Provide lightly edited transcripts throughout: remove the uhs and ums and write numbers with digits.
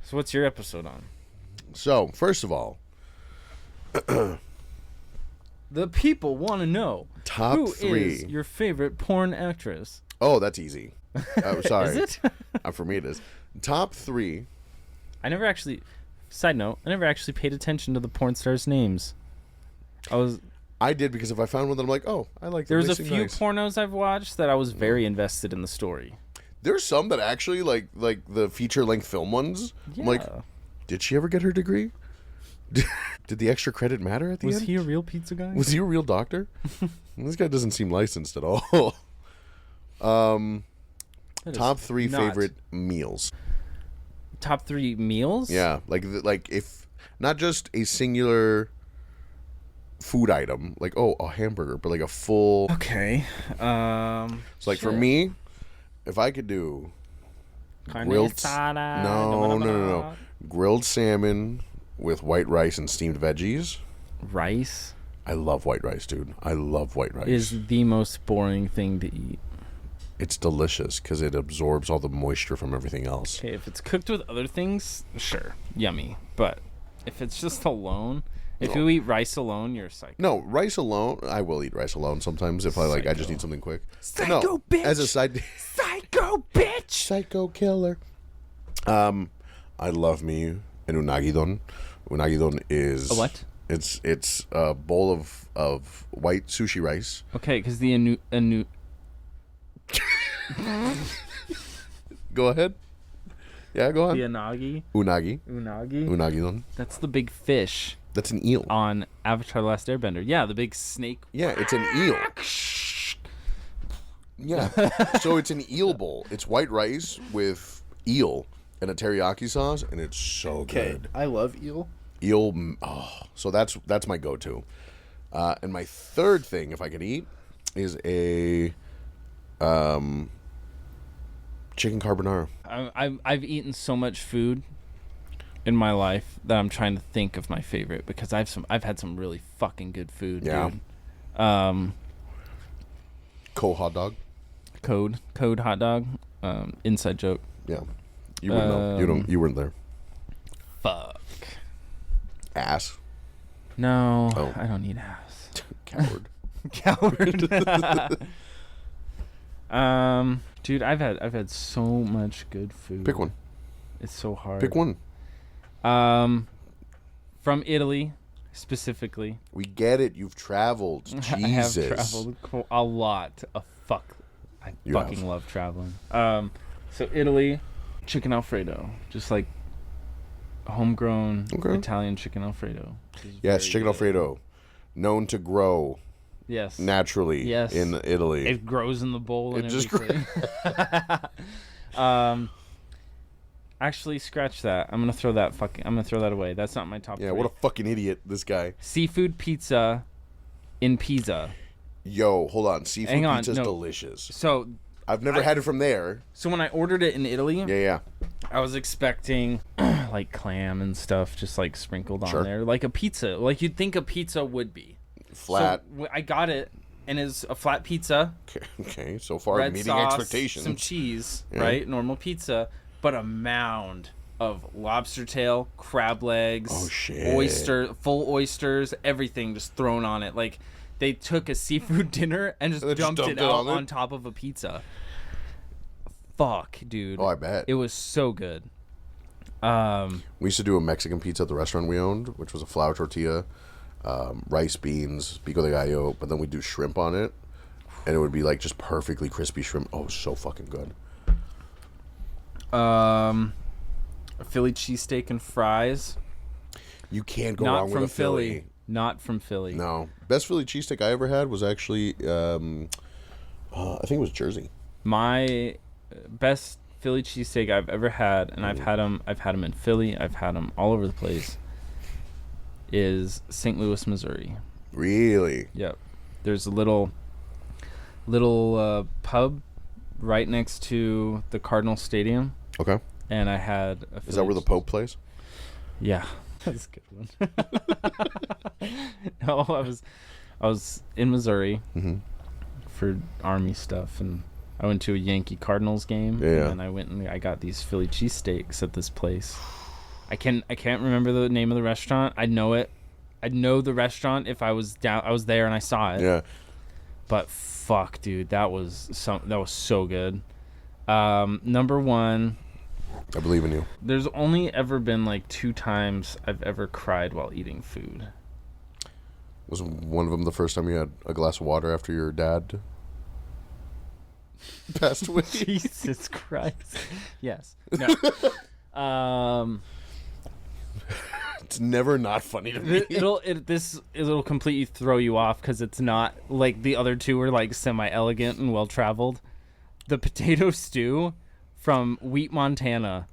So what's your episode on? So, first of all, The people want to know top who 3 is your favorite porn actress. Oh, that's easy. Sorry. Is it? For me, it is. Top 3. Side note, I never actually paid attention to the porn stars' names. I did because if I found one that I'm like, oh, I like. There's a few pornos I've watched that I was very invested in the story. There's some that actually like the feature length film ones. Yeah. I'm like, did she ever get her degree? Did the extra credit matter at the end? Was he a real pizza guy? Was he a real doctor? This guy doesn't seem licensed at all. Top 3 favorite meals. Top 3 meals? Yeah, like if not just a singular food item, like a hamburger, but like a full. Okay. So like for me, if I could do grilled no, grilled salmon with white rice and steamed veggies. Rice? I love white rice, dude. I love white rice. Is the most boring thing to eat. It's delicious because it absorbs all the moisture from everything else. Okay, if it's cooked with other things, sure, yummy. But if it's just alone, if you eat rice alone, you're a psycho. No, rice alone, I will eat rice alone sometimes if I just need something quick. Psycho bitch! As a side Psycho bitch! Psycho killer. I love me an unagi don. Unagi don is... A what? It's a bowl of white sushi rice. Okay, because the Go ahead. Yeah, go on. The unagi. Unagi. Unagi don. That's the big fish. That's an eel. On Avatar: The Last Airbender. Yeah, the big snake. Yeah, it's an eel. Yeah. So it's an eel bowl. It's white rice with eel and a teriyaki sauce, and it's so good. I love eel. So that's my go-to. And my third thing, if I could eat, is a chicken carbonara. I've eaten so much food in my life that I'm trying to think of my favorite because I've had some really fucking good food, dude. Code hot dog. Code hot dog. Inside joke. Yeah, you wouldn't know. You weren't there. Fuck. Ass. No, Oh. I don't need ass. Coward. Coward. Dude, I've had so much good food. Pick one. It's so hard. Pick one. From Italy, specifically. We get it. You've traveled. Jesus. I have traveled a lot. I fucking love traveling. So Italy, chicken Alfredo, just like homegrown Italian chicken Alfredo. Yes, chicken Alfredo, known to grow. Yes. Naturally. Yes. In Italy. It grows in the bowl and everything. Actually, scratch that. I'm gonna throw that away. That's not my top 3. Yeah, what a fucking idiot, this guy. Seafood pizza in Pisa. Yo, hold on. Seafood pizza's delicious. So I've never had it from there. So when I ordered it in Italy, yeah, I was expecting like clam and stuff just like sprinkled on there, like a pizza, like you'd think a pizza would be. Flat. So I got it, and it's a flat pizza. Okay, so far red meeting sauce, expectations. Some cheese, right? Normal pizza, but a mound of lobster tail, crab legs, full oysters, everything just thrown on it. Like they took a seafood dinner and just dumped it out on top of a pizza. Fuck, dude. Oh, I bet. It was so good. We used to do a Mexican pizza at the restaurant we owned, which was a flour tortilla, rice, beans, pico de gallo, but then we'd do shrimp on it, and it would be like just perfectly crispy shrimp. Oh, so fucking good. A Philly cheesesteak and fries. You can't go wrong with a Philly. Not from Philly. No. Best Philly cheesesteak I ever had was actually, I think it was Jersey. My best Philly cheesesteak I've ever had, and I've had them in Philly, I've had them all over the place, is St. Louis, Missouri. Really? Yep. There's a little pub right next to the Cardinal Stadium. Okay. And I had a Is that where the Pope plays? Yeah. That's a good one. No, I was in Missouri for Army stuff, and I went to a Yankee Cardinals game, and I went and I got these Philly cheesesteaks at this place. I can't remember the name of the restaurant. I'd know it. I'd know the restaurant if I was there and I saw it. Yeah. But fuck, dude, that was so good. Number one, I believe in you. there's only ever been like 2 times I've ever cried while eating food. Was one of them the first time you had a glass of water after your dad passed away? Jesus Christ. Yes. No. It's never not funny to me. It'll completely throw you off because it's not like the other two were like semi-elegant and well-traveled. The potato stew from Wheat, Montana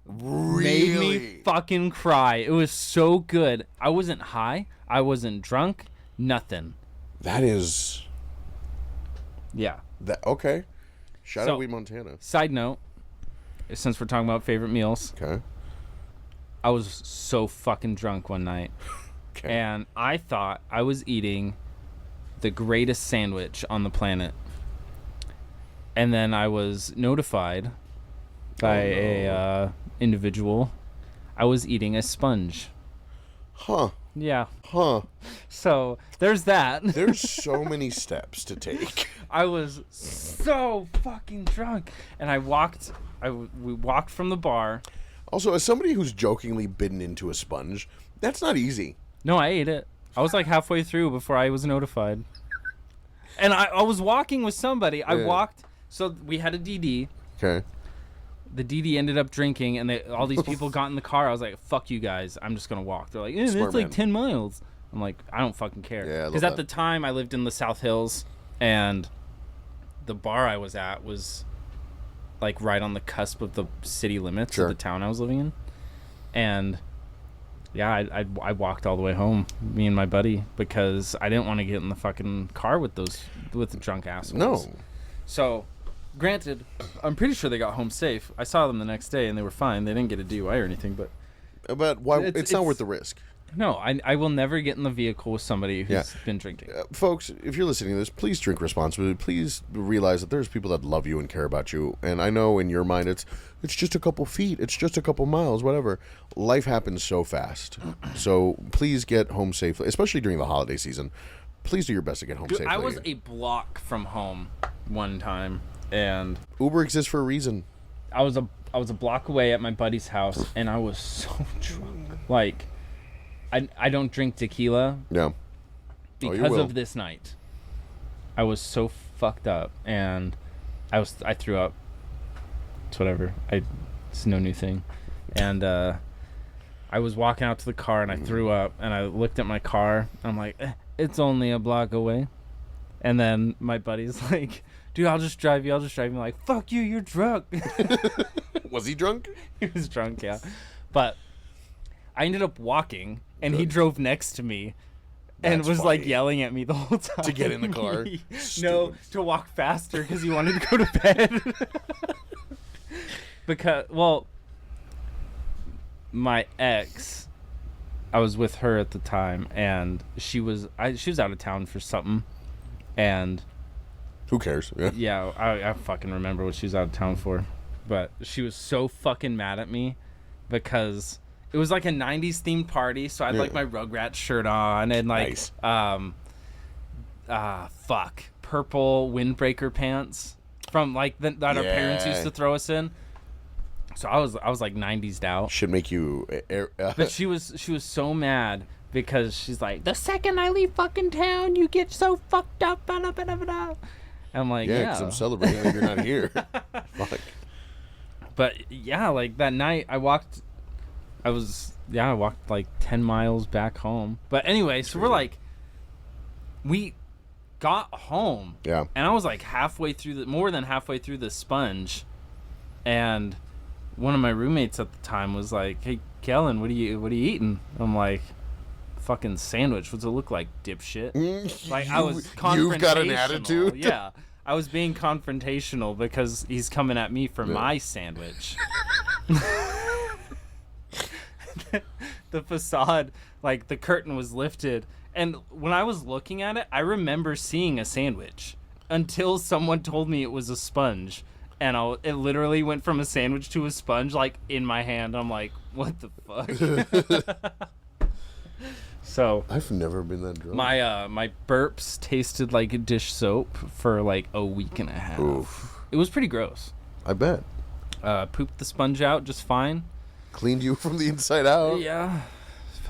made me fucking cry. It was so good. I wasn't high. I wasn't drunk. Nothing. That is... Yeah. Okay. Shout out Wheat, Montana. Side note, since we're talking about favorite meals. Okay. I was so fucking drunk one night. Okay. And I thought I was eating the greatest sandwich on the planet. And then I was notified by a individual I was eating a sponge. Huh. Yeah. Huh. So there's that. There's so many steps to take. I was so fucking drunk. And we walked from the bar. Also, as somebody who's jokingly bitten into a sponge, that's not easy. No, I ate it. I was like halfway through before I was notified. And I was walking with somebody. I walked. So we had a DD. Okay. The DD ended up drinking, and all these people got in the car. I was like, fuck you guys. I'm just going to walk. They're like, it's like 10 miles. I'm like, I don't fucking care. Yeah, because at the time, I lived in the South Hills, and the bar I was at was like right on the cusp of the city limits of the town I was living in. And yeah, I walked all the way home, me and my buddy, because I didn't want to get in the fucking car with the drunk assholes. No. So, granted, I'm pretty sure they got home safe. I saw them the next day and they were fine. They didn't get a DUI or anything, but why? It's not worth the risk. No, I will never get in the vehicle with somebody who's been drinking. Folks, if you're listening to this, please drink responsibly. Please realize that there's people that love you and care about you. And I know in your mind it's just a couple feet, it's just a couple miles, whatever. Life happens so fast. So please get home safely, especially during the holiday season. Please do your best to get home safely. I was a block from home one time, and Uber exists for a reason. I was a block away at my buddy's house, and I was so drunk. Like, I don't drink tequila. Yeah. Because of this night. I was so fucked up, and I threw up. It's whatever. It's no new thing. And I was walking out to the car, and I threw up, and I looked at my car, and I'm like, it's only a block away. And then my buddy's like, dude, I'll just drive you. I'm like, fuck you, you're drunk. Was he drunk? He was drunk, yeah. But I ended up walking, and he drove next to me and was like yelling at me the whole time. To get in the car? No, to walk faster because he wanted to go to bed. Because, well, my ex, I was with her at the time, and she was out of town for something, and who cares? Yeah, I fucking remember what she was out of town for, but she was so fucking mad at me because it was like a 90s themed party, so I had like my Rugrats shirt on and like purple windbreaker pants from like that our parents used to throw us in. So I was like 90s out. Should make you But she was so mad because she's like, the second I leave fucking town, you get so fucked up. And I'm like, yeah, because I'm celebrating that you're not here. Fuck. But yeah, like that night I walked like 10 miles back home. But anyway, so we got home. Yeah. And I was like more than halfway through the sponge. And one of my roommates at the time was like, hey, Kellen, what are you eating? I'm like, fucking sandwich. What's it look like, dipshit? Like, I was confrontational. You've got an attitude? Yeah. I was being confrontational because he's coming at me for my sandwich. The facade, like, the curtain was lifted. And when I was looking at it, I remember seeing a sandwich until someone told me it was a sponge. and it literally went from a sandwich to a sponge, like, in my hand. I'm like, what the fuck? So I've never been that drunk. My burps tasted like a dish soap for like a week and a half. Oof. It was pretty gross. I bet. Pooped the sponge out just fine. Cleaned you from the inside out. Yeah.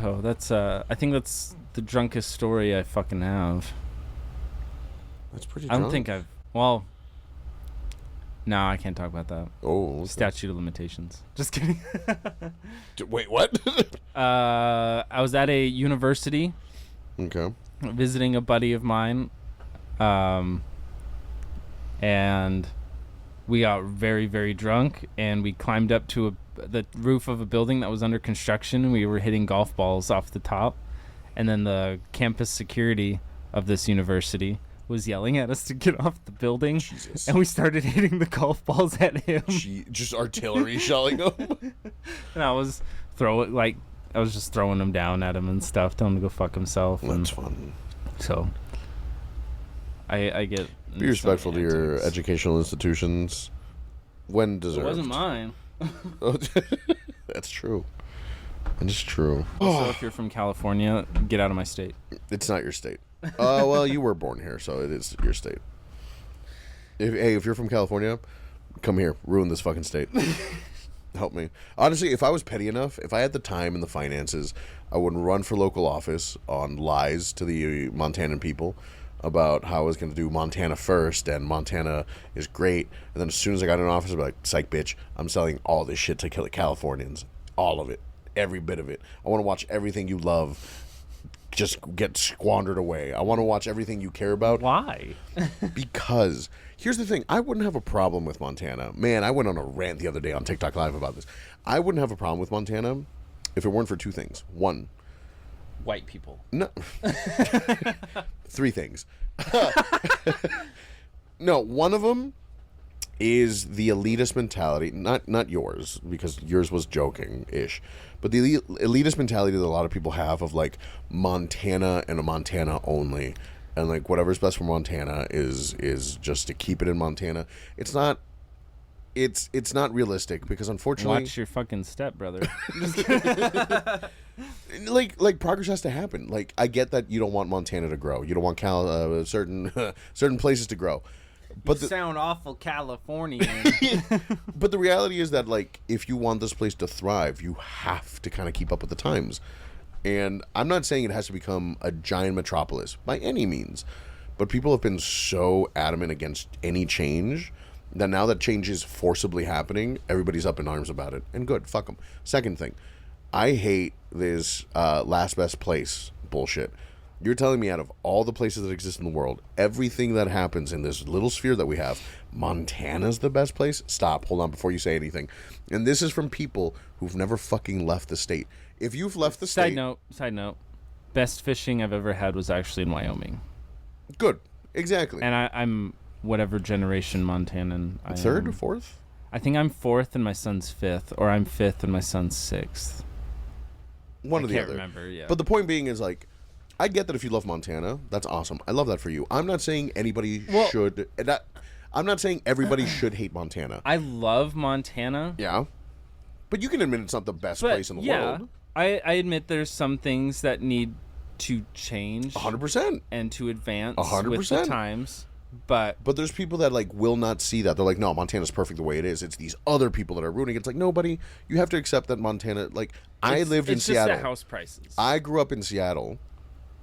So that's I think that's the drunkest story I fucking have. That's pretty I don't think I've... Well... No, I can't talk about that. Oh, okay. Statute of limitations. Just kidding. Wait, what? I was at a university. Okay. Visiting a buddy of mine. And we got very, very drunk. And we climbed up to the roof of a building that was under construction. And we were hitting golf balls off the top. And then the campus security of this university was yelling at us to get off the building. Jesus. And we started hitting the golf balls at him. Just artillery shelling him. And I was just throwing him down at him and stuff, telling him to go fuck himself. That's fun. So I get... Be respectful to your educational institutions when deserved. It wasn't mine. That's true. It's true. Also, if you're from California, get out of my state. It's not your state. Well, you were born here, so it is your state. If you're from California, come here, ruin this fucking state. Help me. Honestly, if I was petty enough, if I had the time and the finances, I would run for local office on lies to the Montanan people about how I was going to do Montana first, and Montana is great. And then as soon as I got in office, I'd be like, psych, bitch, I'm selling all this shit to kill the Californians. All of it. Every bit of it. I want to watch everything you love just get squandered away. I want to watch everything you care about. Why? Because here's the thing. I wouldn't have a problem with Montana. Man, I went on a rant the other day on TikTok Live about this. I wouldn't have a problem with Montana if it weren't for two things. One, white people. No. Three things. No, one of them is the elitist mentality. Not yours, because yours was joking-ish. But the elitist mentality that a lot of people have of, like, Montana and a Montana only. And, like, whatever's best for Montana is just to keep it in Montana. It's not realistic, because unfortunately... Watch your fucking step, brother. Like progress has to happen. Like, I get that you don't want Montana to grow. You don't want certain places to grow. But you sound awful Californian. But the reality is that, like, if you want this place to thrive, you have to kind of keep up with the times. And I'm not saying it has to become a giant metropolis by any means, but people have been so adamant against any change that now that change is forcibly happening, everybody's up in arms about it. And good, fuck them. Second thing, I hate this last best place bullshit. You're telling me out of all the places that exist in the world, everything that happens in this little sphere that we have, Montana's the best place? Stop. Hold on before you say anything. And this is from people who've never fucking left the state. If you've left the state... Side note. Best fishing I've ever had was actually in Wyoming. Good. Exactly. And I'm whatever generation Montanan I am. Third or fourth? I think I'm fourth and my son's fifth, or I'm fifth and my son's sixth. One or the other. I can't remember, yeah. But the point being is, like, I get that if you love Montana, that's awesome. I love that for you. I'm not saying anybody should... I'm not saying everybody should hate Montana. I love Montana. Yeah. But you can admit it's not the best place in the world. I admit there's some things that need to change. 100%. And to advance 100%. with the times. But there's people that, like, will not see that. They're like, no, Montana's perfect the way it is. It's these other people that are ruining it. It's like, nobody... You have to accept that Montana... Like, I lived in Seattle. It's just the house prices. I grew up in Seattle.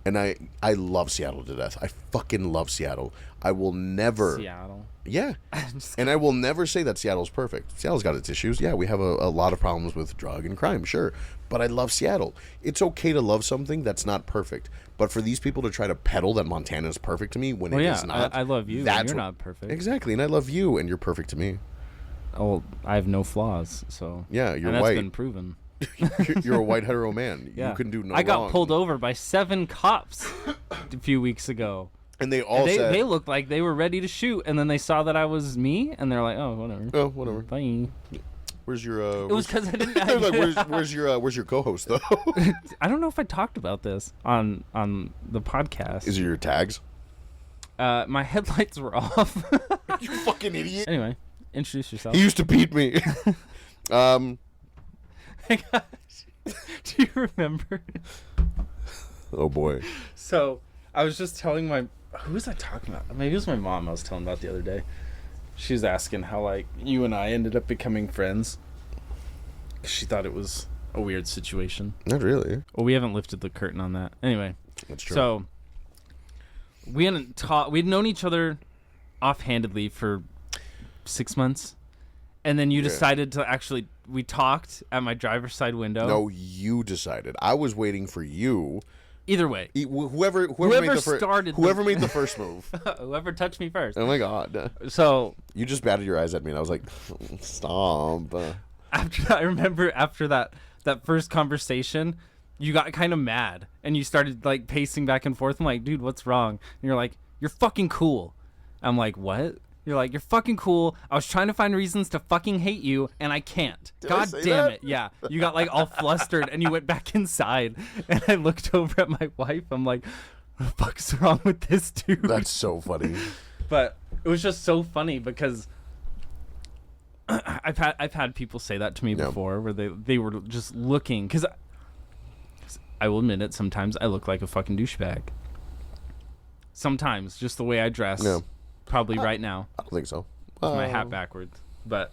And I love Seattle to death. I fucking love Seattle. I will never... Seattle? Yeah. And I will never say that Seattle's perfect. Seattle's got its issues. Yeah, we have a lot of problems with drug and crime, sure. But I love Seattle. It's okay to love something that's not perfect. But for these people to try to peddle that Montana is perfect to me when it is not... I love you, and you're not perfect. Exactly, and I love you, and you're perfect to me. Oh, I have no flaws, so... Yeah, you're white. And that's been proven. You're a white hetero man. Yeah. You can do no I got wrong. pulled over by 7 cops a few weeks ago. And they all said... They looked like they were ready to shoot, and then they saw that I was me, and they're like, oh, whatever. Oh, whatever. Bye. Where's your... It was because I didn't... I was like, where's your co-host, though? I don't know if I talked about this on the podcast. Is it your tags? My headlights were off. You fucking idiot. Anyway, introduce yourself. He used to beat me. Hey guys, do you remember? Oh boy. So I was just telling who was I talking about? Maybe it was my mom I was telling about the other day. She was asking how like you and I ended up becoming friends. She thought it was a weird situation. Not really. Well, we haven't lifted the curtain on that. Anyway. That's true. So we hadn't we'd known each other offhandedly for 6 months. And then you decided to actually, we talked at my driver's side window. No, you decided. I was waiting for you. Either way. Whoever made the first move. Whoever touched me first. Oh my God. So. You just batted your eyes at me and I was like, stop. I remember after that first conversation, you got kind of mad and you started like pacing back and forth. I'm like, dude, what's wrong? And you're like, you're fucking cool. I'm like, what? You're like, you're fucking cool. I was trying to find reasons to fucking hate you, and I can't. God damn it. Yeah. You got like all flustered, and you went back inside. And I looked over at my wife. I'm like, what the fuck's wrong with this dude? That's so funny. But it was just so funny because I've had people say that to me before, where they were just looking. Because I will admit it, sometimes I look like a fucking douchebag. Sometimes, just the way I dress. Yeah. Probably right now. I don't think so. With my hat backwards, but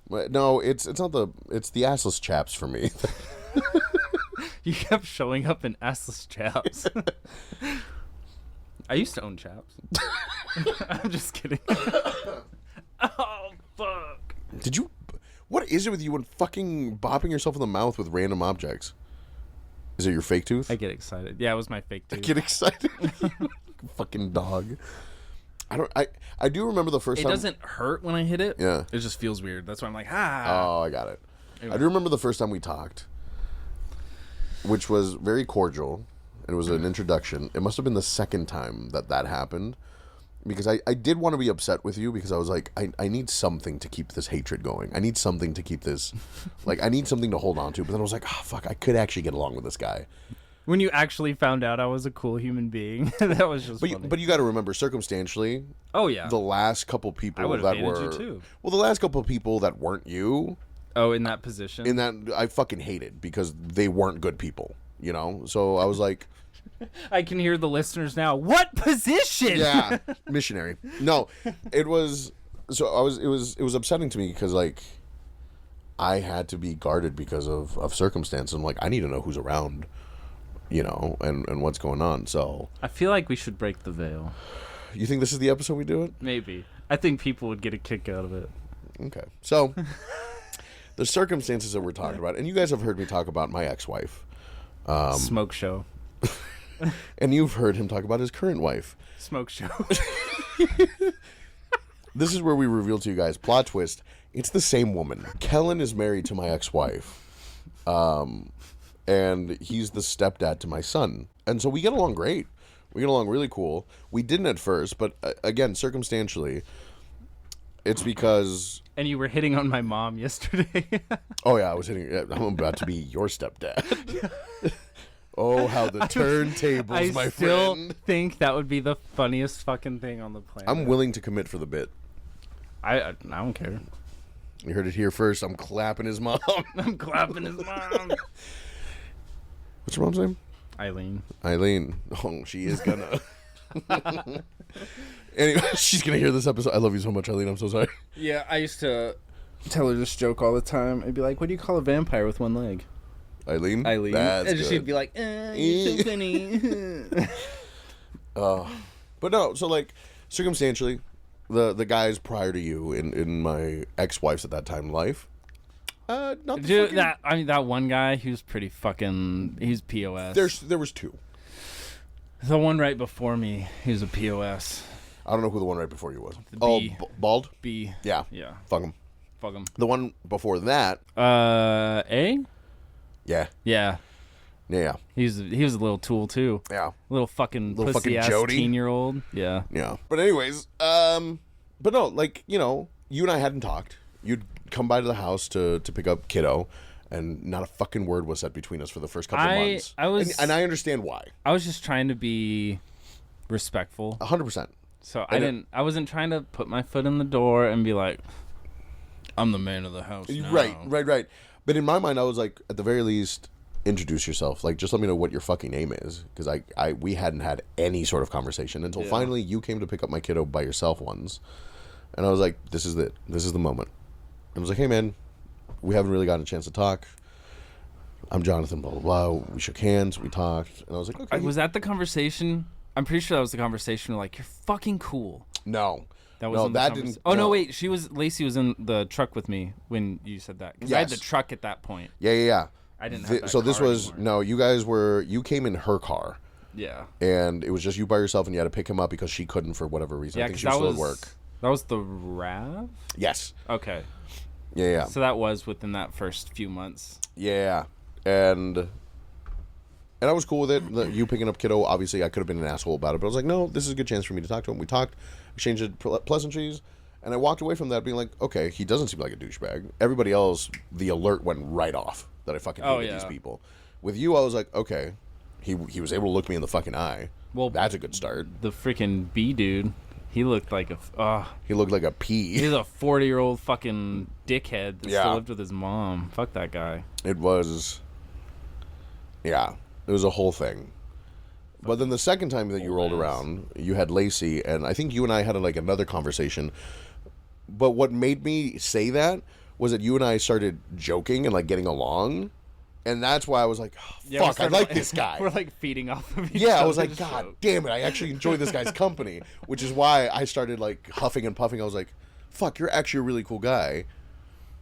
no, it's not it's the assless chaps for me. You kept showing up in assless chaps. I used to own chaps. I'm just kidding. Oh fuck! Did you? What is it with you and fucking bopping yourself in the mouth with random objects? Is it your fake tooth? I get excited. Yeah, it was my fake tooth. I get excited. Fucking dog. I do remember the first time. It doesn't hurt when I hit it. Yeah. It just feels weird. That's why I'm like, Oh, I got it. Anyway. I do remember the first time we talked, which was very cordial. It was an introduction. It must have been the second time that happened. Because I did want to be upset with you because I was like, I need something to keep this hatred going. I need something to keep this, I need something to hold on to. But then I was like, fuck, I could actually get along with this guy. When you actually found out I was a cool human being, that was just funny. But you got to remember, circumstantially. Oh yeah. The last couple people that were you too. Well, the last couple people that weren't you. Oh, in that position. In that, I fucking hated because they weren't good people. You know, so I was like. I can hear the listeners now. What position? Yeah, missionary. No, it was. So it was upsetting to me because I had to be guarded because of circumstance. I'm like, I need to know who's around. You know, and what's going on. So I feel like we should break the veil. You think this is the episode we do it? Maybe. I think people would get a kick out of it. Okay. So the circumstances that we're talking about, and you guys have heard me talk about my ex-wife. Smoke show. And you've heard him talk about his current wife. Smoke show. This is where we reveal to you guys, plot twist, it's the same woman. Kellen is married to my ex-wife. And he's the stepdad to my son. And so we get along great. We get along really cool. We didn't at first, but again, circumstantially, it's because... And you were hitting on my mom yesterday. Oh, yeah, I was hitting... I'm about to be your stepdad. Oh, how the turntables, my friend. I still think that would be the funniest fucking thing on the planet. I'm willing to commit for the bit. I don't care. You heard it here first. I'm clapping his mom. I'm clapping his mom. What's your mom's name? Eileen. Oh, she is gonna. Anyway, she's gonna hear this episode. I love you so much, Eileen. I'm so sorry. Yeah, I used to tell her this joke all the time. I'd be like, what do you call a vampire with one leg? Eileen? That's and good. She'd be like, you're so funny. But no, so circumstantially, the guys prior to you in my ex-wife's at that time life, not the dude, that one guy, he was pretty fucking. He's POS. There was two. The one right before me, he was a POS. I don't know who the one right before you was. Bald. B. Yeah. Fuck him. The one before that. A. Yeah. Yeah. Yeah. He was a little tool too. Yeah. Little fucking pussy ass Jody. 10-year-old. Yeah. Yeah. But anyways, but no, you and I hadn't talked. You'd come by to the house to pick up kiddo, and not a fucking word was said between us for the first couple of months. And I understand why. I was just trying to be respectful. 100%. So I wasn't trying to put my foot in the door and be like, I'm the man of the house now. Right. But in my mind, I was like, at the very least, introduce yourself. Like, just let me know what your fucking name is, because we hadn't had any sort of conversation until finally you came to pick up my kiddo by yourself once, and I was like, this is it. This is the moment. I was like, hey man, we haven't really gotten a chance to talk. I'm Jonathan, blah blah blah. We shook hands, we talked, and I was like, okay. Was that the conversation? I'm pretty sure that was the conversation. Like, you're fucking cool. No. That didn't. Oh no, wait. Lacey was in the truck with me when you said that. Because I had the truck at that point. Yeah. I didn't have that so this car was anymore. you came in her car. Yeah. And it was just you by yourself, and you had to pick him up because she couldn't for whatever reason. Yeah, I think she was still at work. That was the RAV? Yes. Okay. Yeah. So that was within that first few months. Yeah. And I was cool with it. You picking up kiddo, obviously I could have been an asshole about it, but I was like, no, this is a good chance for me to talk to him. We talked, exchanged pleasantries, and I walked away from that being like, okay, he doesn't seem like a douchebag. Everybody else, the alert went right off that I fucking hated these people. With you, I was like, okay, he was able to look me in the fucking eye. Well, that's a good start. The freaking B dude, he looked like he looked like a pea. He's a 40-year-old fucking dickhead that still lived with his mom. Fuck that guy. It was a whole thing. But then the second time that you rolled around, you had Lacey, and I think you and I had another conversation. But what made me say that was that you and I started joking and like getting along, and that's why I was like, oh, fuck, I like this guy. We're like feeding off of each other. Yeah, I was like, God damn it, I actually enjoy this guy's company, which is why I started like huffing and puffing. I was like, fuck, you're actually a really cool guy.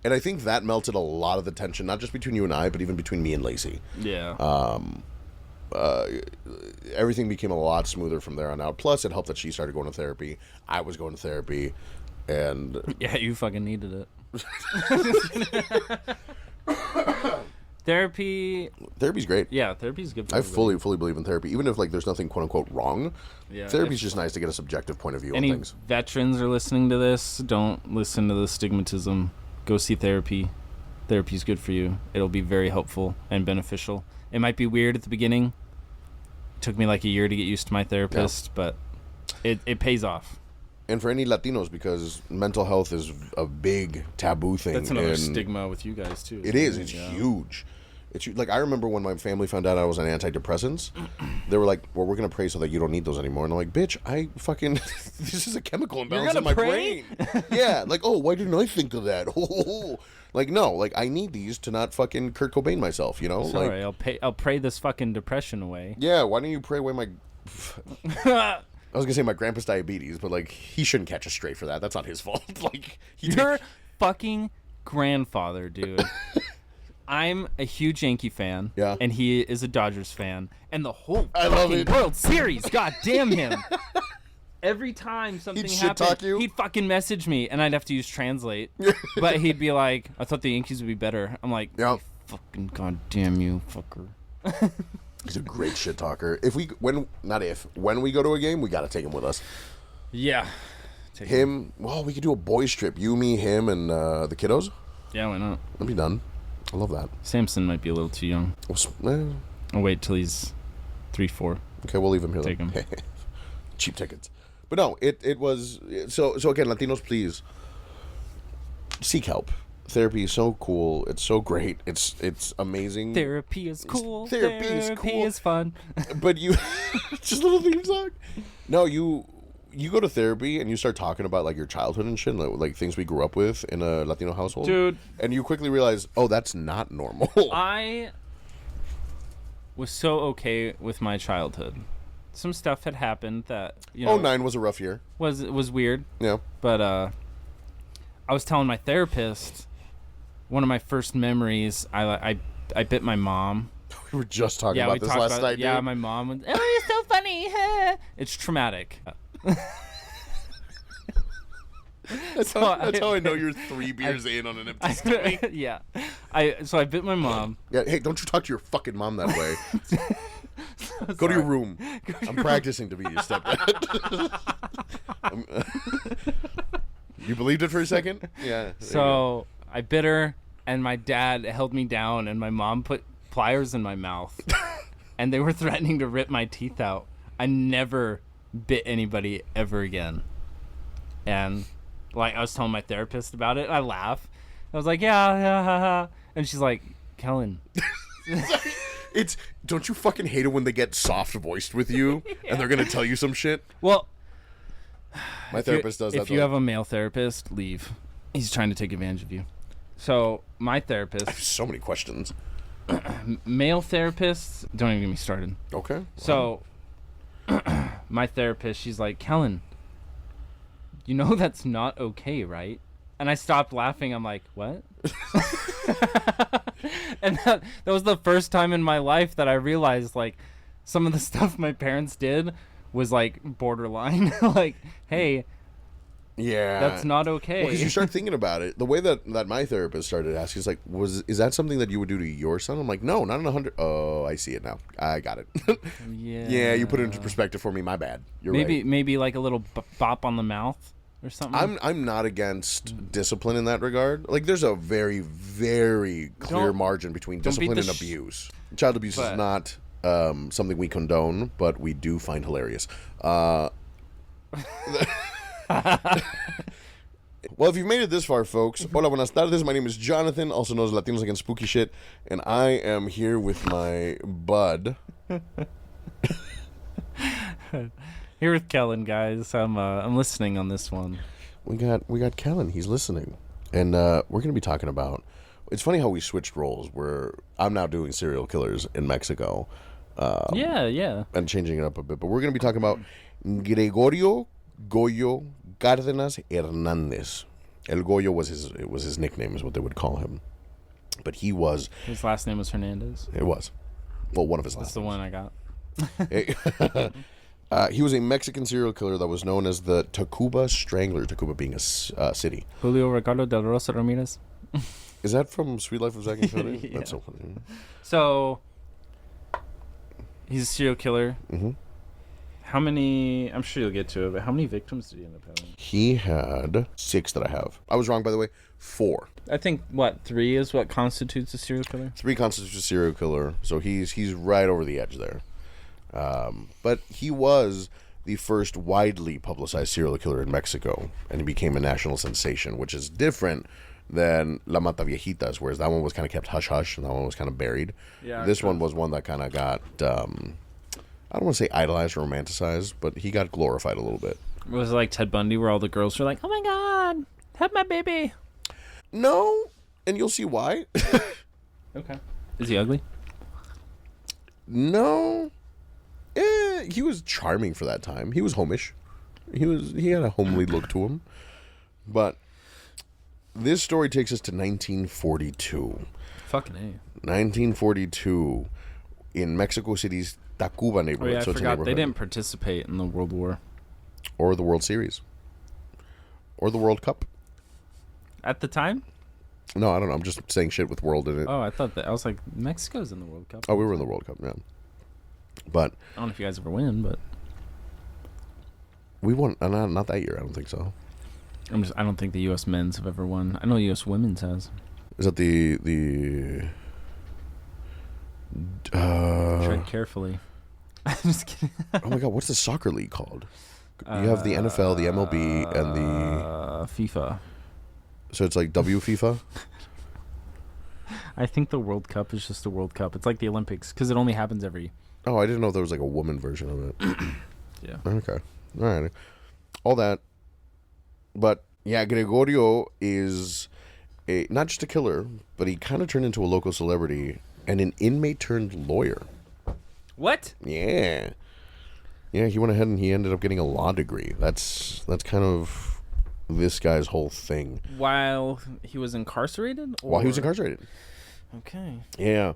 And I think that melted a lot of the tension, not just between you and I, but even between me and Lacey. Yeah. Everything became a lot smoother from there on out. Plus, it helped that she started going to therapy. I was going to therapy, and yeah, you fucking needed it. Therapy's great. Yeah, therapy's good for I fully believe in therapy, even if like there's nothing quote unquote wrong. Yeah, therapy's just nice to get a subjective point of view on things. Any veterans are listening to this, don't listen to the stigmatism. Go see therapy. Therapy's good for you. It'll be very helpful and beneficial. It might be weird at the beginning. It took me like a year to get used to my therapist, but it pays off. And for any Latinos, because mental health is a big taboo thing. That's another stigma with you guys, too. It is. It's huge. It's like, I remember when my family found out I was on antidepressants, they were like, well, we're going to pray so that you don't need those anymore. And I'm like, bitch, I fucking, this is a chemical imbalance in my brain. Yeah. Like, oh, why didn't I think of that? Like, no, like, I need these to not fucking Kurt Cobain myself, you know? Sorry, like, I'll pray this fucking depression away. Yeah, why don't you pray away my... I was gonna say my grandpa's diabetes, but like he shouldn't catch a stray for that. That's not his fault. Like your fucking grandfather, dude. I'm a huge Yankee fan, and he is a Dodgers fan, and the whole fucking World Series, god damn him. Every time something happened, he'd fucking message me, and I'd have to use Translate. But he'd be like, "I thought the Yankees would be better." I'm like, "Fucking goddamn you, fucker." He's a great shit talker. When we go to a game, we got to take him with us. Yeah. Take him. Well, we could do a boys trip. You, me, him, and the kiddos. Yeah, why not? That'd be done. I love that. Samson might be a little too young. I'll wait till he's 3-4. Okay, we'll leave him here. Take him. Cheap tickets. But no, it was... So again, Latinos, please seek help. Therapy is so cool. It's so great. It's amazing. Therapy is cool. Therapy is fun. But you... just a little theme song. No, you go to therapy and you start talking about like your childhood and shit, like things we grew up with in a Latino household. Dude. And you quickly realize, oh, that's not normal. I was so okay with my childhood. Some stuff had happened that, you know... 09 was a rough year. Was weird. Yeah. But I was telling my therapist... One of my first memories, I bit my mom. We were just talking about this last night, dude. Yeah, my mom was, oh, you're so funny. It's traumatic. That's how I know you're 3 beers in on an empty stomach. Yeah. So I bit my mom. Yeah, hey, don't you talk to your fucking mom that way. Go to your room. I'm practicing to be your stepdad. You believed it for a second? Yeah. So I bit her, and my dad held me down, and my mom put pliers in my mouth, and they were threatening to rip my teeth out. I never bit anybody ever again. And like I was telling my therapist about it, I laugh, I was like, yeah. And she's like, Kellen. Don't you fucking hate it when they get soft voiced with you and they're gonna tell you some shit? Well, my therapist does that. If you have a male therapist, leave. He's trying to take advantage of you. So my therapist. I have so many questions. Male therapists, don't even get me started. Okay. So my therapist, she's like, Kellen, you know that's not okay, right? And I stopped laughing. I'm like, what? And that was the first time in my life that I realized, like, some of the stuff my parents did was, like, borderline. Like, hey, yeah, that's not okay. Well, because you start thinking about it. The way that my therapist started asking is like, is that something that you would do to your son? I'm like, no, not in 100. Oh, I see it now. I got it. Yeah, you put it into perspective for me. My bad. You're right. Maybe like a little bop on the mouth. Or something. I'm not against discipline in that regard. Like, there's a very, very clear margin between discipline and abuse. Child abuse is not something we condone, but we do find hilarious. Well, if you've made it this far, folks, hola, buenas tardes. My name is Jonathan, also known as Latinos Against Spooky Shit, and I am here with my bud. Here with Kellen, guys. I'm listening on this one. We got Kellen. He's listening, and we're gonna be talking about. It's funny how we switched roles. Where I'm now doing serial killers in Mexico. Yeah. And changing it up a bit, but we're gonna be talking about Gregorio Goyo Cárdenas Hernández. El Goyo was his nickname, is what they would call him. But his last name was Hernandez. It was. Well, one of his last. That's the one I got. He was a Mexican serial killer that was known as the Tacuba Strangler, Tacuba being a city. Julio Ricardo del Rosa Ramirez. Is that from Sweet Life of Zack and Cody? Yeah. That's so funny. So, he's a serial killer. Mm-hmm. How many, I'm sure you'll get to it, but how many victims did he end up having? He had 6 that I have. I was wrong, by the way. 4. I think, 3 is what constitutes a serial killer? 3 constitutes a serial killer, so he's right over the edge there. But he was the first widely publicized serial killer in Mexico, and he became a national sensation, which is different than La Mata Viejitas, whereas that one was kind of kept hush-hush, and that one was kind of buried. Yeah, this one was one that kind of got, I don't want to say idolized or romanticized, but he got glorified a little bit. Was it like Ted Bundy, where all the girls were like, oh my God, have my baby? No, and you'll see why. Okay. Is he ugly? No. He was charming for that time. He was homish. He had a homely look to him. But this story takes us to 1942. Fucking A. 1942 in Mexico City's Tacuba neighborhood. Oh, yeah, I forgot. They didn't participate in the World War. Or the World Series. Or the World Cup. At the time? No, I don't know. I'm just saying shit with world in it. Oh, I thought that. I was like, Mexico's in the World Cup. Oh, we were in the World Cup, yeah. But I don't know if you guys ever win, but we won. Not that year. I don't think so. I don't think the U.S. men's have ever won. I know U.S. women's has. Is that the? Tread carefully. I'm just kidding. Oh my God! What's the soccer league called? You have the NFL, the MLB, and the FIFA. So it's like FIFA. I think the World Cup is just the World Cup. It's like the Olympics because it only happens every. Oh, I didn't know there was like a woman version of it. Yeah. Okay. All right. All that. But yeah, Gregorio is not just a killer, but he kind of turned into a local celebrity and an inmate turned lawyer. What? Yeah. Yeah, he went ahead and he ended up getting a law degree. That's kind of this guy's whole thing. While he was incarcerated? Or? While he was incarcerated. Okay. Yeah.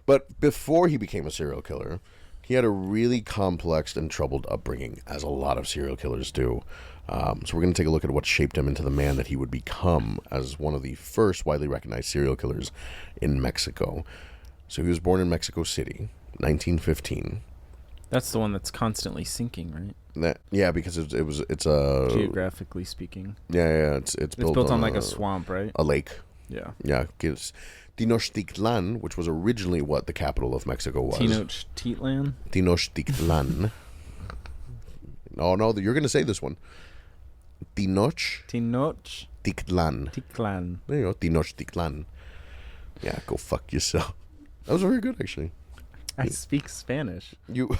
But before he became a serial killer, he had a really complex and troubled upbringing, as a lot of serial killers do. So we're going to take a look at what shaped him into the man that he would become as one of the first widely recognized serial killers in Mexico. So he was born in Mexico City, 1915. That's the one that's constantly sinking, right? Yeah, because it's a geographically speaking. Yeah, it's built on like a swamp, right? A lake. Yeah. Yeah, it's Tenochtitlan, which was originally what the capital of Mexico was. Tenochtitlan? Tenochtitlan. No, you're going to say this one. Tenochtitlan. Tenochtitlan. There you go, Tenochtitlan. Yeah, go fuck yourself. That was very good, actually. I speak Spanish. You.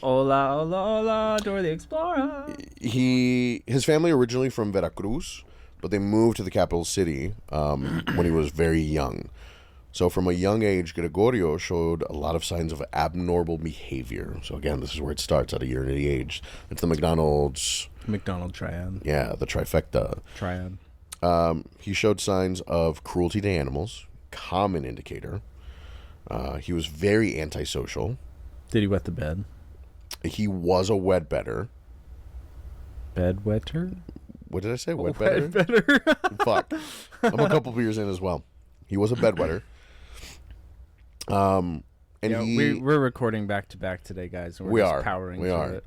Hola, hola, hola, Dora the Explorer. His family originally from Veracruz, but they moved to the capital city when he was very young. So from a young age, Gregorio showed a lot of signs of abnormal behavior. So again, this is where it starts at a year the age. It's the McDonald triad. Yeah, the trifecta. Triad. He showed signs of cruelty to animals, common indicator. He was very antisocial. Did he wet the bed? He was a wet bedder. Bed wetter? What did I say? Wet bedder? Fuck. I'm a couple beers in as well. He was a bedwetter. And we're recording back to back today, guys. And we're just powering through it.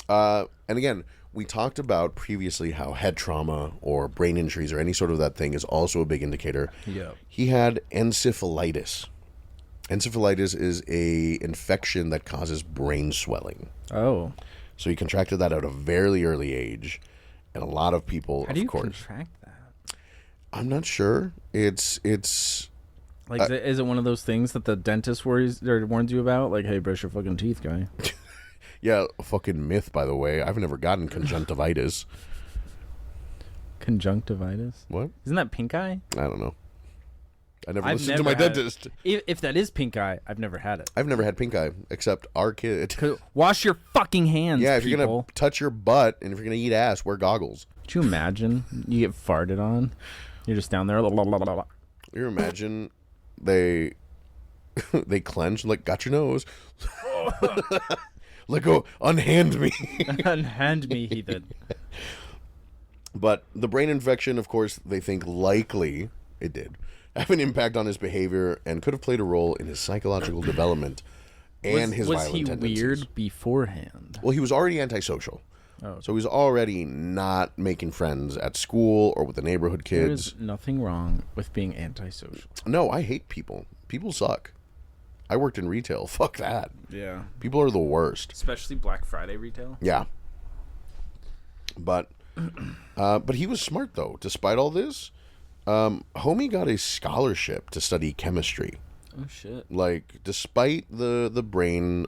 And again, we talked about previously how head trauma or brain injuries or any sort of that thing is also a big indicator. Yeah. He had encephalitis. Encephalitis is a infection that causes brain swelling. Oh. So he contracted that at a very early age, and a lot of people, How do you contract that? I'm not sure. It's like, is it one of those things that the dentist warns you about? Like, hey, brush your fucking teeth, guy. Yeah, a fucking myth, by the way. I've never gotten conjunctivitis. Conjunctivitis? What? Isn't that pink eye? I don't know. I've listened to my dentist. If that is pink eye, I've never had it. I've never had pink eye, except our kid. Wash your fucking hands, yeah, if people. you're going to touch your butt and if you're going to eat ass, wear goggles. Could you imagine you get farted on? You're just down there. You imagine they clench, like, got your nose. Let go. Unhand me. Unhand me, heathen. But the brain infection, of course, they think likely it did have an impact on his behavior and could have played a role in his psychological development and his violent tendencies. Was he weird beforehand? Well, he was already antisocial. Oh. So he was already not making friends at school or with the neighborhood kids. There's nothing wrong with being antisocial. No, I hate people. People suck. I worked in retail. Fuck that. Yeah. People are the worst. Especially Black Friday retail. Yeah. But he was smart, though. Despite all this, homie got a scholarship to study chemistry. Oh, shit. Like, despite the brain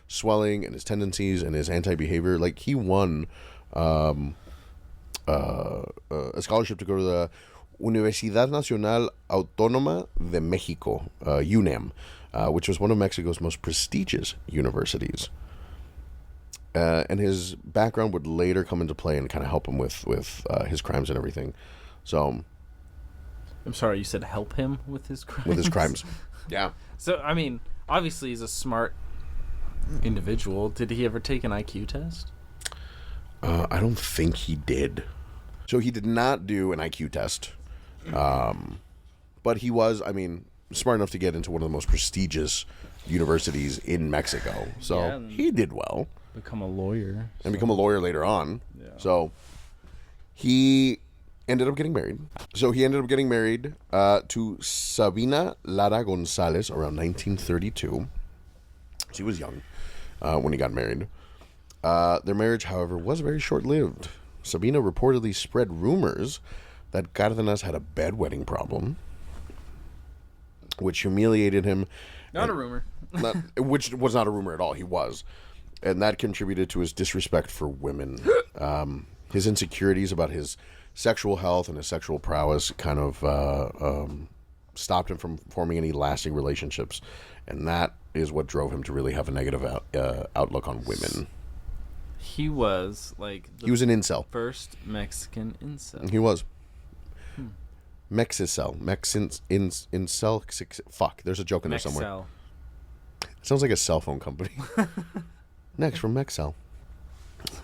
swelling and his tendencies and his anti-behavior, like, he won a scholarship to go to the Universidad Nacional Autónoma de México, UNAM, which was one of Mexico's most prestigious universities. And his background would later come into play and kind of help him with his crimes and everything. So, I'm sorry, you said help him with his crimes? With his crimes. Yeah. So, I mean, obviously he's a smart individual. Did he ever take an IQ test? I don't think he did. So he did not do an IQ test. But he was, I mean, smart enough to get into one of the most prestigious universities in Mexico. So yeah, he did well. Become a lawyer. And become a lawyer later on. Yeah. So he ended up getting married. So he ended up getting married to Sabina Lara Gonzalez around 1932. She was young when he got married. Their marriage, however, was very short-lived. Sabina reportedly spread rumors that Cárdenas had a bedwetting problem, which humiliated him. Not a rumor. Which was not a rumor at all. He was. And that contributed to his disrespect for women. His insecurities about his sexual health and his sexual prowess kind of stopped him from forming any lasting relationships. And that is what drove him to really have a negative outlook on women. He was like he was an incel. First Mexican incel. He was. Mexicel. Incel. Fuck, there's a joke in there somewhere. It sounds like a cell phone company. Next from Mexcel.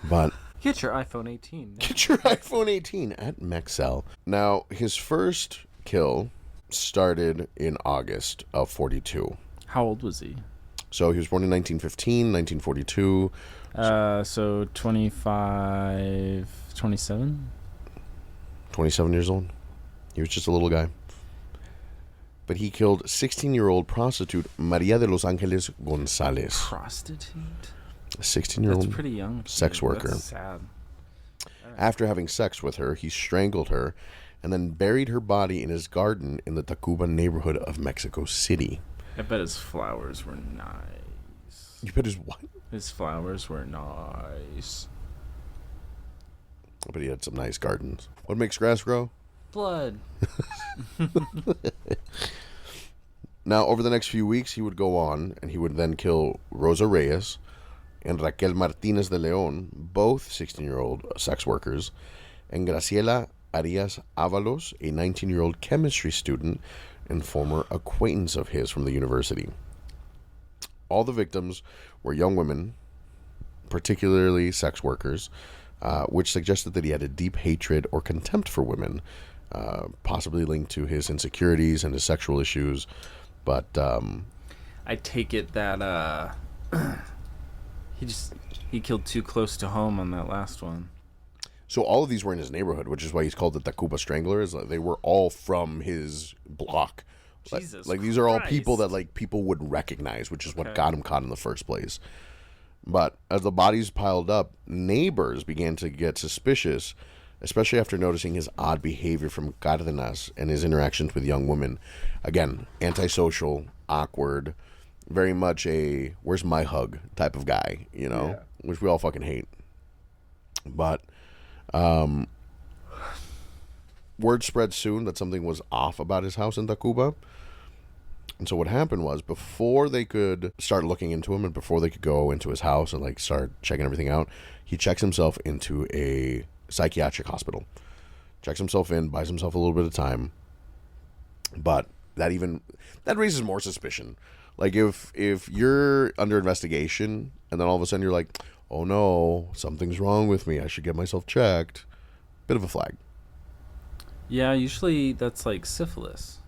But get your iPhone 18. Get your iPhone 18 at Mexcel. Now, his first kill started in August of 42. How old was he? So he was born in 1915, 1942. So 25, 27? 27 years old. He was just a little guy. But he killed 16-year-old prostitute Maria de los Angeles Gonzalez. Prostitute? A 16-year-old That's pretty young. sex worker. That's sad. After having sex with her, he strangled her and then buried her body in his garden in the Tacuba neighborhood of Mexico City. I bet his flowers were nice. You bet his what? His flowers were nice. I bet he had some nice gardens. What makes grass grow? Blood. Now, over the next few weeks, he would go on, and he would then kill Rosa Reyes and Raquel Martinez de Leon, both 16-year-old sex workers, and Graciela Arias Avalos, a 19-year-old chemistry student and former acquaintance of his from the university. All the victims were young women, particularly sex workers, which suggested that he had a deep hatred or contempt for women, possibly linked to his insecurities and his sexual issues. But I take it that he killed too close to home on that last one. So all of these were in his neighborhood, which is why he's called the Tacuba Strangler. They were all from his block. Jesus like these are all Christ. people that like people would recognize, which is what got him caught in the first place. But as the bodies piled up, neighbors began to get suspicious, especially after noticing his odd behavior from Cárdenas and his interactions with young women. Again, antisocial, awkward, very much a where's my hug type of guy, you know, which we all fucking hate. But word spread soon that something was off about his house in Tacuba. And so what happened was, before they could start looking into him and before they could go into his house and like start checking everything out, he checks himself into a psychiatric hospital. Checks himself in, buys himself a little bit of time. But that raises more suspicion. Like if you're under investigation and then all of a sudden you're like, oh no, something's wrong with me, I should get myself checked. Bit of a flag. Yeah, usually that's like syphilis.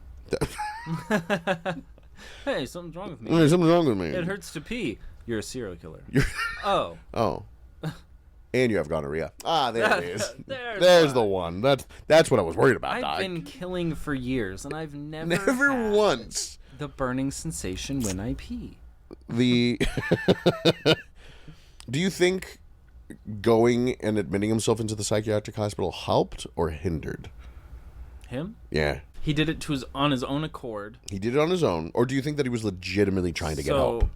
Hey, something's wrong with me. Hey, something's wrong with me. It hurts to pee. You're a serial killer. Oh. And you have gonorrhea. Ah, there it is. There's the one. That's what I was worried about, I've Doc. been killing for years, and I've never had once the burning sensation when I pee. Do you think going and admitting himself into the psychiatric hospital helped or hindered? Him? Yeah. He did it on his own accord. He did it on his own, or do you think that he was legitimately trying to get help?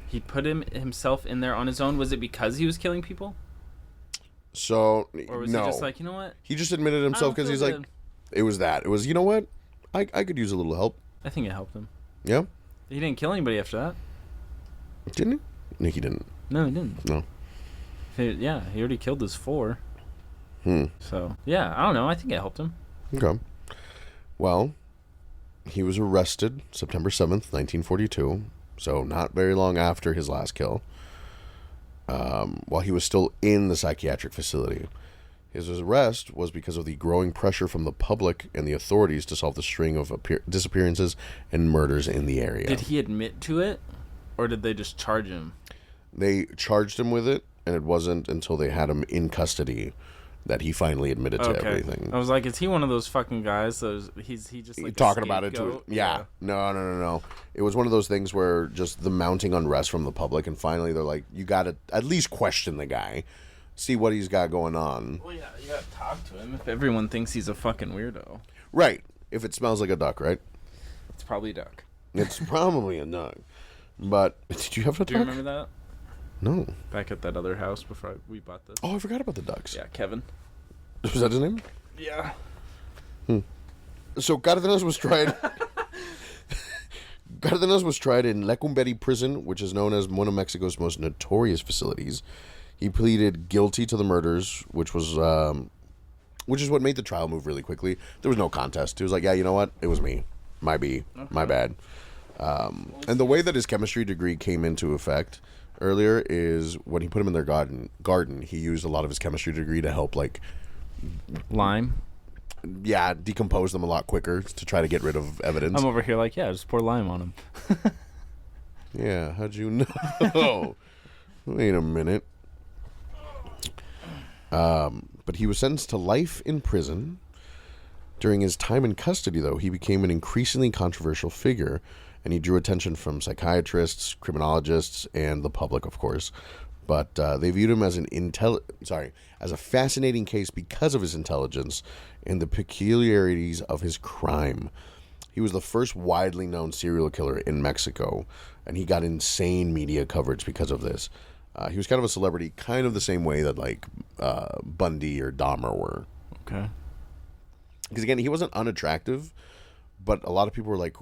He put himself in there on his own. Was it because he was killing people? So, or was he just like, you know what? He just admitted himself because he's like, it was that. It was, you know what? I could use a little help. I think it helped him. Yeah? He didn't kill anybody after that. Didn't he? No, he didn't. No, he didn't. No. He already killed his 4. So, yeah, I don't know. I think it helped him. Okay. Well, he was arrested September 7th, 1942. So not very long after his last kill. While he was still in the psychiatric facility. His arrest was because of the growing pressure from the public and the authorities to solve the string of disappearances and murders in the area. Did he admit to it? Or did they just charge him? They charged him with it, and it wasn't until they had him in custody that he finally admitted to everything. I was like, is he one of those fucking guys? He just like talking about it to yeah. No. It was one of those things where just the mounting unrest from the public, and finally they're like, you got to at least question the guy, see what he's got going on. Well, yeah, you got to talk to him if everyone thinks he's a fucking weirdo. Right. If it smells like a duck, right? It's probably a duck. It's probably a duck. But did you have a duck? Do you remember that? No. Back at that other house before we bought this. Oh, I forgot about the ducks. Yeah, Kevin. Was that his name? Yeah. So Cárdenas was tried. Cárdenas was tried in Lecumberri prison, which is known as one of Mexico's most notorious facilities. He pleaded guilty to the murders, which is what made the trial move really quickly. There was no contest. He was like, yeah, you know what? It was me. My bad. And the way that his chemistry degree came into effect earlier is when he put him in their garden, he used a lot of his chemistry degree to help, like, lime. Yeah, decompose them a lot quicker to try to get rid of evidence. I'm over here like, yeah, just pour lime on him. Yeah, how'd you know? Wait a minute. But he was sentenced to life in prison. During his time in custody, though, he became an increasingly controversial figure, and he drew attention from psychiatrists, criminologists, and the public, of course. But they viewed him as as a fascinating case because of his intelligence and the peculiarities of his crime. He was the first widely known serial killer in Mexico, and he got insane media coverage because of this. He was kind of a celebrity, kind of the same way that like Bundy or Dahmer were. Okay. Because again, he wasn't unattractive, but a lot of people were like,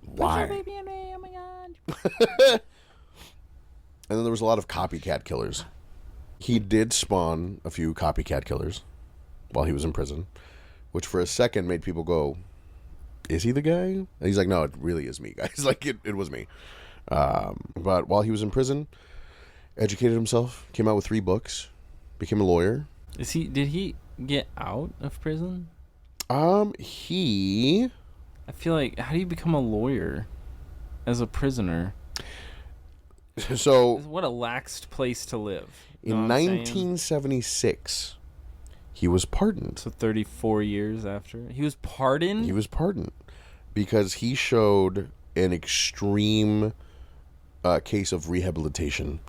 "Why?" Put your baby in me, oh my god. And then there was a lot of copycat killers. He did spawn a few copycat killers while he was in prison, which for a second made people go, "Is he the guy?" And he's like, "No, it really is me, guys. Like, it was me." But while he was in prison, educated himself, came out with 3 books, became a lawyer. Did he get out of prison? He... I feel like, how do you become a lawyer as a prisoner? So... What a laxed place to live. In 1976, he was pardoned. So 34 years after. He was pardoned? He was pardoned because he showed an extreme case of rehabilitation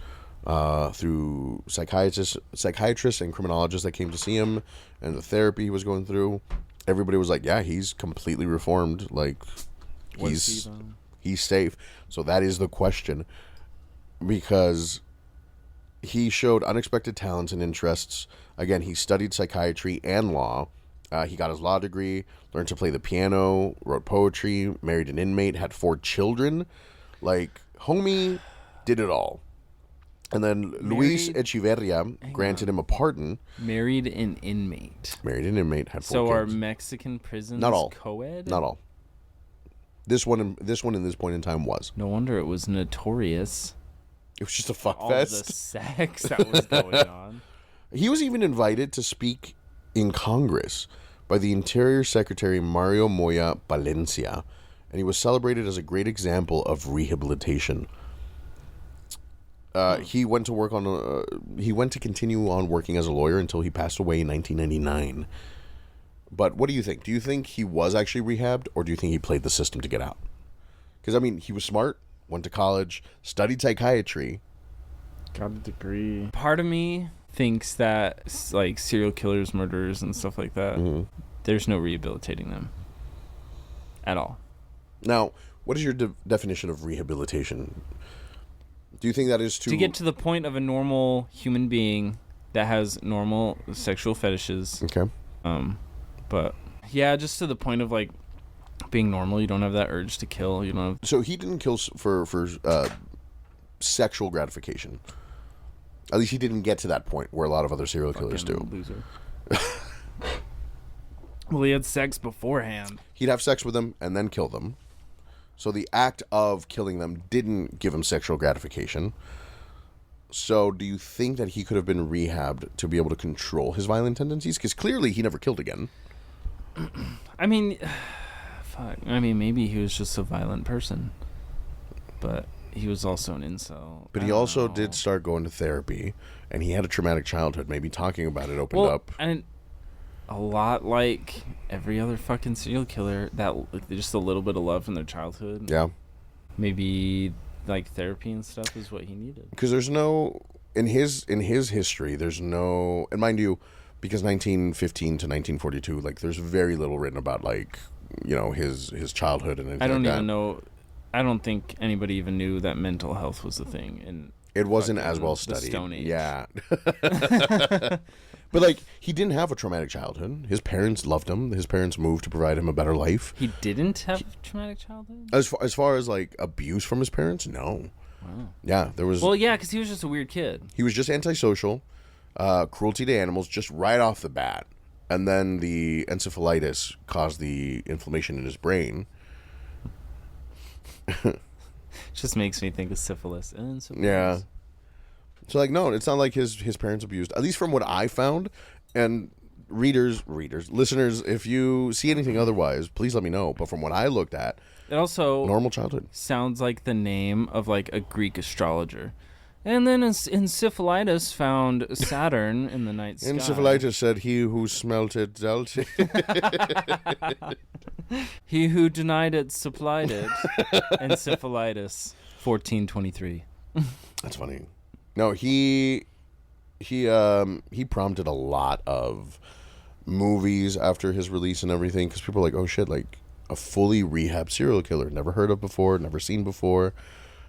through psychiatrists and criminologists that came to see him, and the therapy he was going through. Everybody was like, yeah, he's completely reformed. Like, he's safe. So that is the question. Because he showed unexpected talents and interests. Again, he studied psychiatry and law. He got his law degree, learned to play the piano, wrote poetry, married an inmate, had 4 children. Like, homie did it all. And then Luis Echeverria granted him a pardon. Married an inmate. Married an inmate, had 4 So kids. are Mexican prisons Not all. co-ed? Not all. This one in this point in time was. No wonder it was notorious. It was just a fuck All fest. the sex that was going on. He was even invited to speak in Congress by the Interior Secretary Mario Moya Palencia, and he was celebrated as a great example of rehabilitation. He went to continue on working as a lawyer until he passed away in 1999. But what do you think? Do you think he was actually rehabbed, or do you think he played the system to get out? Because, I mean, he was smart, went to college, studied psychiatry. Got a degree. Part of me thinks that, like, serial killers, murderers, and stuff like that, there's no rehabilitating them at all. Now, what is your definition of rehabilitation? Do you think that is to get to the point of a normal human being that has normal sexual fetishes? Okay. But yeah, just to the point of like being normal. You don't have that urge to kill. You don't have... So he didn't kill for sexual gratification. At least he didn't get to that point where a lot of other serial killers do. Loser. Well, he had sex beforehand. He'd have sex with them and then kill them. So the act of killing them didn't give him sexual gratification. So do you think that he could have been rehabbed to be able to control his violent tendencies? Because clearly he never killed again. I mean, fuck. I mean, maybe he was just a violent person. But he was also an incel. But he also did start going to therapy. And he had a traumatic childhood. Maybe talking about it opened up. And a lot like every other fucking serial killer, that just a little bit of love in their childhood. Yeah. Maybe like therapy and stuff is what he needed. Because there's no in his history, there's no, and mind you, because 1915 to 1942, like there's very little written about like, you know, his childhood and anything. I don't like even that. know. I don't think anybody even knew that mental health was a thing. And it wasn't as well studied. Stone Age. Yeah. But like he didn't have a traumatic childhood. His parents loved him. His parents moved to provide him a better life. He didn't have a traumatic childhood? As far as like abuse from his parents, no. Wow. Yeah, there was. Well, yeah, because he was just a weird kid. He was just antisocial, cruelty to animals, just right off the bat, and then the encephalitis caused the inflammation in his brain. Just makes me think of syphilis. Yeah. So like, no, it's not like his parents abused. At least from what I found, and readers, listeners, if you see anything otherwise, please let me know. But from what I looked at, it also normal childhood sounds like the name of like a Greek astrologer. And then encephalitis found Saturn in the night sky. Encephalitis said, "He who smelt it dealt it." He who denied it supplied it. Encephalitis, 1423. That's funny. No, he prompted a lot of movies after his release and everything because people are like, oh shit, like a fully rehabbed serial killer, never heard of before, never seen before.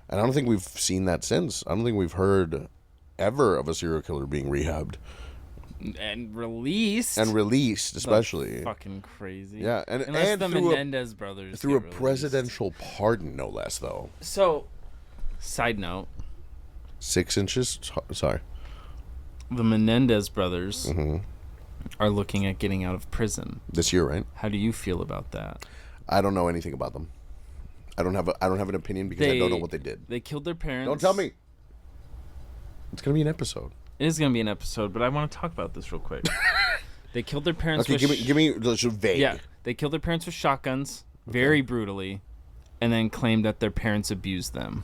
And I don't think we've seen that since. I don't think we've heard ever of a serial killer being rehabbed. And released, especially. That's fucking crazy. Yeah, unless the Menendez brothers through a released. presidential pardon, no less, though. So, side note, 6 inches. Sorry, the Menendez brothers are looking at getting out of prison this year, right? How do you feel about that? I don't know anything about them. I don't have an opinion because I don't know what they did. They killed their parents. Don't tell me. It's gonna be an episode. It is going to be an episode, but I want to talk about this real quick. They killed their parents with... Okay, give me just vague. Yeah, they killed their parents with shotguns, very brutally, and then claimed that their parents abused them.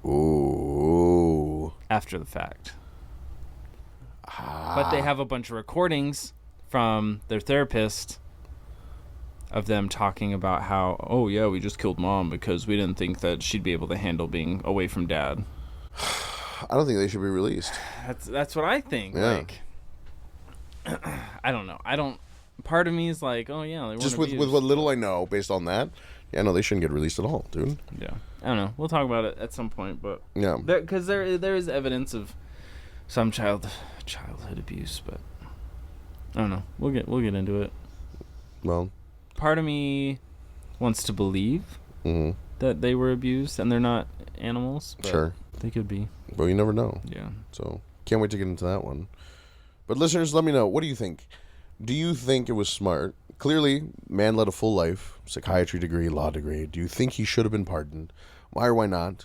Ooh. After the fact. But they have a bunch of recordings from their therapist of them talking about how, oh, yeah, we just killed mom because we didn't think that she'd be able to handle being away from dad. I don't think they should be released. That's what I think. Yeah. Like, I don't know. Part of me is like, oh yeah, they just with what little I know, based on that, yeah, no, they shouldn't get released at all, dude. Yeah, I don't know. We'll talk about it at some point, but yeah, because there is evidence of some childhood abuse, but I don't know. We'll get into it. Well, part of me wants to believe that they were abused and they're not animals. But sure. They could be. Well, you never know. Yeah. So, can't wait to get into that one. But listeners, let me know. What do you think? Do you think it was smart? Clearly, man led a full life, psychiatry degree, law degree. Do you think he should have been pardoned? Why or why not?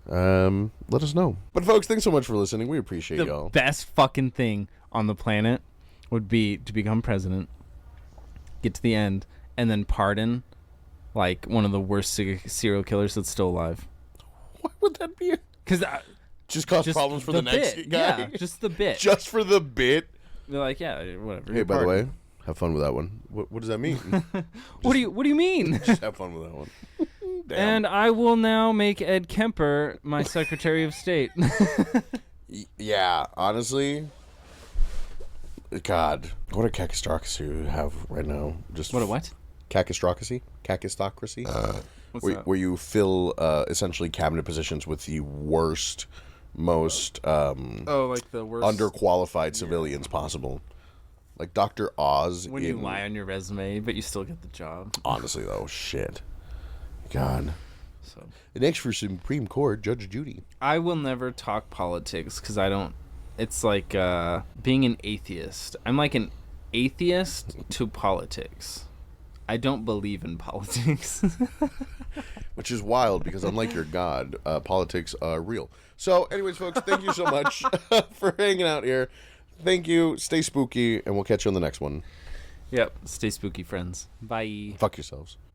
Let us know. But folks, thanks so much for listening. We appreciate y'all. The best fucking thing on the planet would be to become president, get to the end, and then pardon like one of the worst serial killers that's still alive. Why would that be? Because just cause problems for the next bit. guy. Yeah, just the bit. Just for the bit. They're like, yeah, whatever. Hey, by the way, have fun with that one. What does that mean? What do you mean? Just have fun with that one. Damn. And I will now make Ed Kemper my Secretary of State. Yeah, honestly. God, what a cacistocracy we have right now. Just what a what? Cacistocracy? Where you fill essentially cabinet positions with the worst, most like the worst underqualified civilians possible. Like Dr. Oz. When you lie on your resume, but you still get the job. Honestly, though, shit. God. So next for Supreme Court, Judge Judy. I will never talk politics because I don't. It's like being an atheist. I'm like an atheist to politics. I don't believe in politics. Which is wild because unlike your God, politics are real. So anyways, folks, thank you so much for hanging out here. Thank you. Stay spooky, and we'll catch you on the next one. Yep. Stay spooky, friends. Bye. Fuck yourselves.